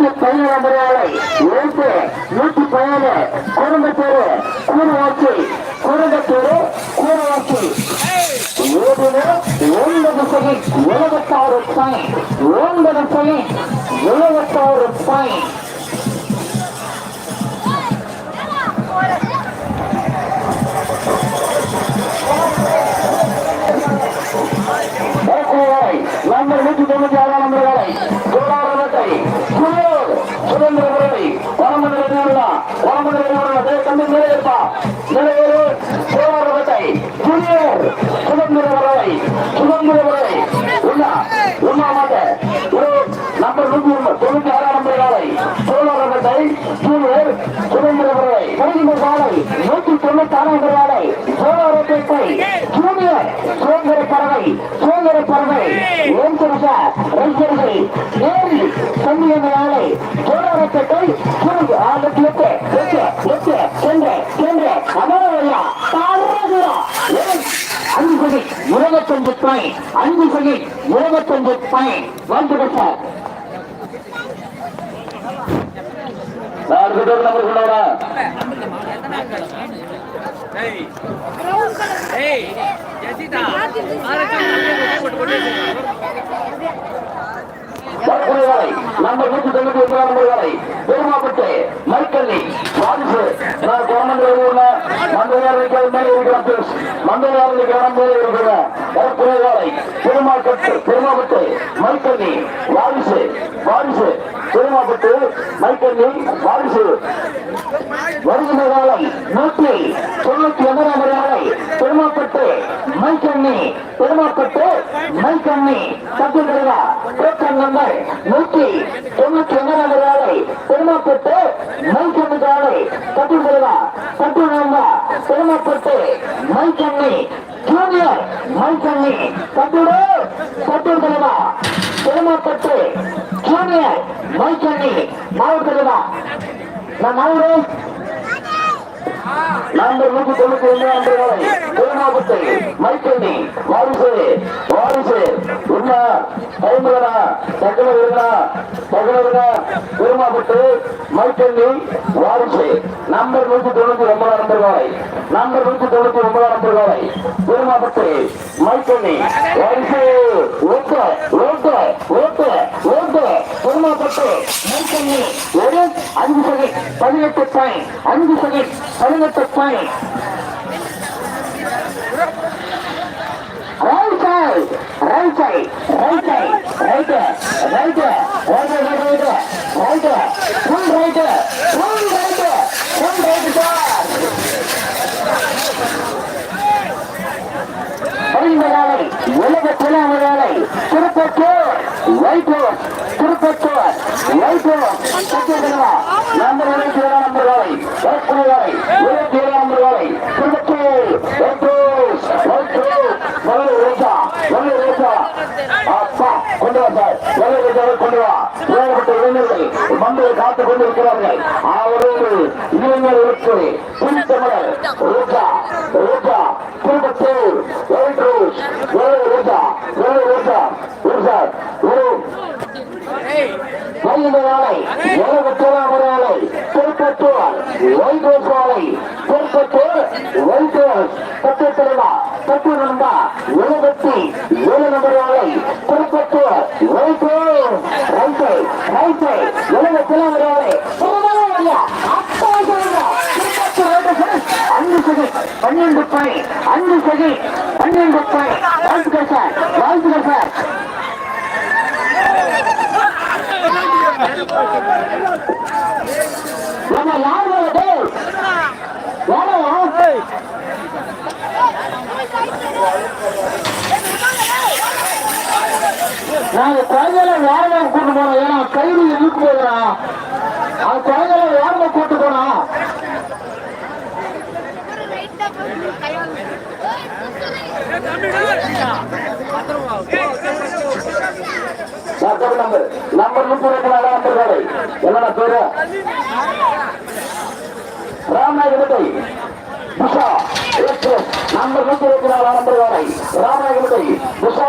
117 முறையாளை 117 குடும்பத்தூர் கூறுவாச்சி குடும்பத்தூர் கூறுவாச்சி 9 second 76 point 9 second 76 point number 196 number வேலை கோலாரத்தை குளியோர் சுதந்திர முறை தம்பி நிறைவேற்பா நிறைவேறு கோலாரத்தை குளியோர் சுதந்திர முறை உண்ணாமாட்ட நம்பர் 196 நம்பர் வேலை கோலாரத்தை குளியோர் சுதந்திர முறை கடின சாலை 196 நம்பர் வேலை கோலாரத்தை ஜூனியர் சுதந்திர பறவை சந்தியமையாளை போராட்டத்தை இருபத்தஞ்சு பாயிண்ட் வந்து சார் நம்பர் 191 நம்பர் வரை பெருமாப்பட்டு மைக்கல்லி வாரிசு பெருமாப்பட்டு மைக்கல்லி வாரிசு பெருமாப்பட்டு மைக்கல்லி வாரிசு வருகின்ற காலை 191 நம்பர் வரை பெருமாப்பட்டு மைக்கண்ணி தட்டுகிறதா டோக்கன் நம்பர் 191 நம்பர் வேலை பெருமாப்பட்டு மைக்கண்ணி காலை தட்டுகிறதா தட்டு number Perumapattu மைக்கண்ணி junior தட்டுகிறதா Perumapattu junior மாவட்டதா நான் நம்பர் 191 நம்பர் வேலை பெருமாப்பட்டு மைக்கண்ணி வாரிசு உண்ணா கைமுகனா பெருமாப்பட்டு மைக்கண்ணி வாரிசு நம்பர் 199 நம்பர் வேலை நம்பர் பெருமாப்பட்டு மைக்கண்ணி வாரிசு Perumapattu மைக்கண்ணி 5 second 18 point 5 second 18 point right side உலக திலாமலை திருப்பத்தூர் நம்பர் 27 நம்பர் வேலை மந்தையை காத்துக் கொண்டிருக்கிறார்கள். அவரோடு இளைஞர்களுக்கு புனித்தமிழர் திருப்பத்தூர் வாழ்த்துக்கள் சார். நாங்க குழந்தைகளை யாருமே கூட்டு போனோம். ஏன்னா கைது இழுக்கு போயிடலாம். அது குழந்தைகளை யாருமே கூட்டு போனோம். நம்பர் 34 என்னடா பேரு ராமநாயகமட்டை புஷா நம்பர் 124 நம்பர் வரை ராமநாயகமட்டை புஷா